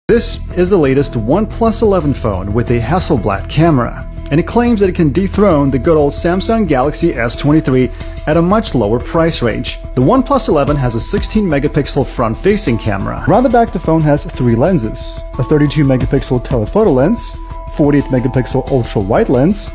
This is the latest OnePlus 11 phone with a Hasselblad camera, and it claims that it can dethrone the good old Samsung Galaxy S23 at a much lower price range. The OnePlus 11 has a 16-megapixel front-facing camera. Around the back, the phone has three lenses: a 32-megapixel telephoto lens, 48-megapixel ultra-wide lens,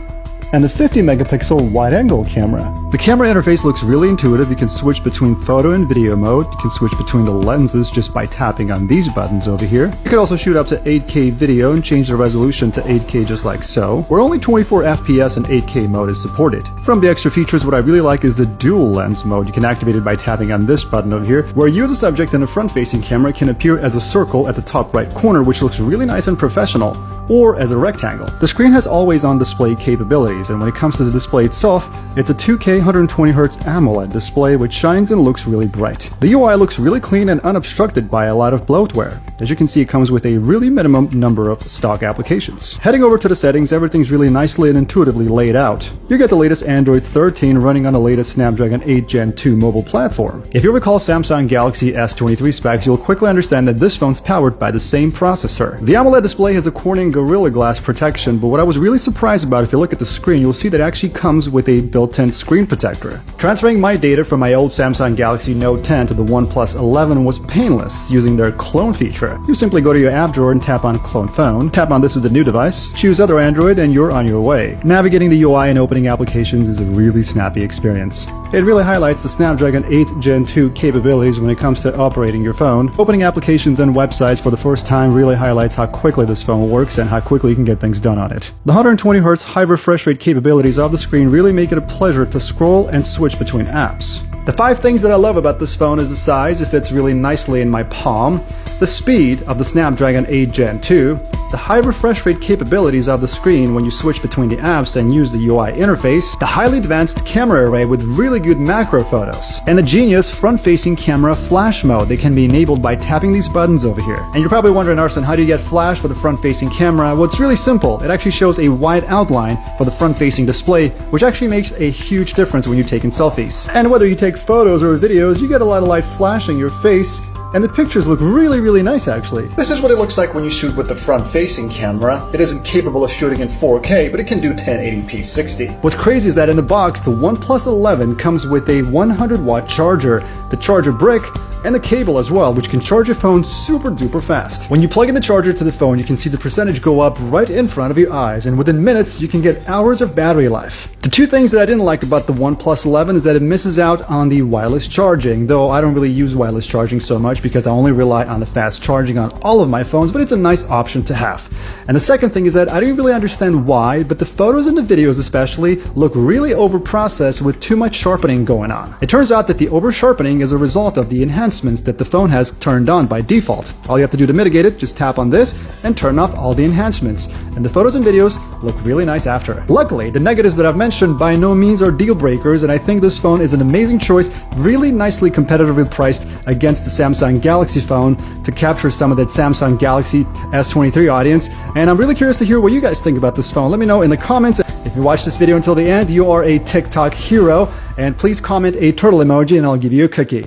and a 50-megapixel wide-angle camera. The camera interface looks really intuitive. You can switch between photo and video mode. You can switch between the lenses just by tapping on these buttons over here. You can also shoot up to 8K video and change the resolution to 8K just like so, where only 24 FPS and 8K mode is supported. From the extra features, what I really like is the dual lens mode. You can activate it by tapping on this button over here, where you as a subject in a front-facing camera can appear as a circle at the top right corner, which looks really nice and professional, or as a rectangle. The screen has always-on display capabilities, and when it comes to the display itself, it's a 2K 120Hz AMOLED display which shines and looks really bright. The UI looks really clean and unobstructed by a lot of bloatware. As you can see, it comes with a really minimum number of stock applications. Heading over to the settings, everything's really nicely and intuitively laid out. You get the latest Android 13 running on the latest Snapdragon 8 Gen 2 mobile platform. If you recall Samsung Galaxy S23 specs, you'll quickly understand that this phone's powered by the same processor. The AMOLED display has a Corning Gorilla Glass protection, but what I was really surprised about, if you look at the screen, you'll see that it actually comes with a built-in screen protector. Transferring my data from my old Samsung Galaxy Note 10 to the OnePlus 11 was painless using their clone feature. You simply go to your app drawer and tap on Clone Phone, tap on This is the new device, choose Other Android, and you're on your way. Navigating the UI and opening applications is a really snappy experience. It really highlights the Snapdragon 8 Gen 2 capabilities when it comes to operating your phone. Opening applications and websites for the first time really highlights how quickly this phone works and how quickly you can get things done on it. The 120Hz high refresh rate capabilities of the screen really make it a pleasure to scroll and switch between apps. The 5 things that I love about this phone is the size. It fits really nicely in my palm, the speed of the Snapdragon 8 Gen 2, the high refresh rate capabilities of the screen when you switch between the apps and use the UI interface, the highly advanced camera array with really good macro photos, and the genius front-facing camera flash mode that can be enabled by tapping these buttons over here. And you're probably wondering, Arsen, how do you get flash for the front-facing camera? Well, it's really simple. It actually shows a wide outline for the front-facing display, which actually makes a huge difference when you're taking selfies. And whether you take photos or videos, you get a lot of light flashing your face, and the pictures look really nice actually. This is what it looks like when you shoot with the front-facing camera. It isn't capable of shooting in 4K, but it can do 1080p 60. What's crazy is that in the box, the OnePlus 11 comes with a 100-watt charger, the charger brick, and the cable as well, which can charge your phone super duper fast. When you plug in the charger to the phone, you can see the percentage go up right in front of your eyes, and within minutes, you can get hours of battery life. The 2 things that I didn't like about the OnePlus 11 is that it misses out on the wireless charging, though I don't really use wireless charging so much because I only rely on the fast charging on all of my phones, but it's a nice option to have. And the second thing is that I didn't really understand why, but the photos and the videos especially look really over-processed with too much sharpening going on. It turns out that the over-sharpening is a result of the enhancements that the phone has turned on by default. All you have to do to mitigate it, just tap on this and turn off all the enhancements, and the photos and videos look really nice after. Luckily, the negatives that I've mentioned by no means are deal breakers, and I think this phone is an amazing choice, really nicely competitively priced against the Samsung Galaxy phone to capture some of that Samsung Galaxy S23 audience. And I'm really curious to hear what you guys think about this phone. Let me know in the comments. If you watched this video until the end, you are a TikTok hero, and please comment a turtle emoji and I'll give you a cookie.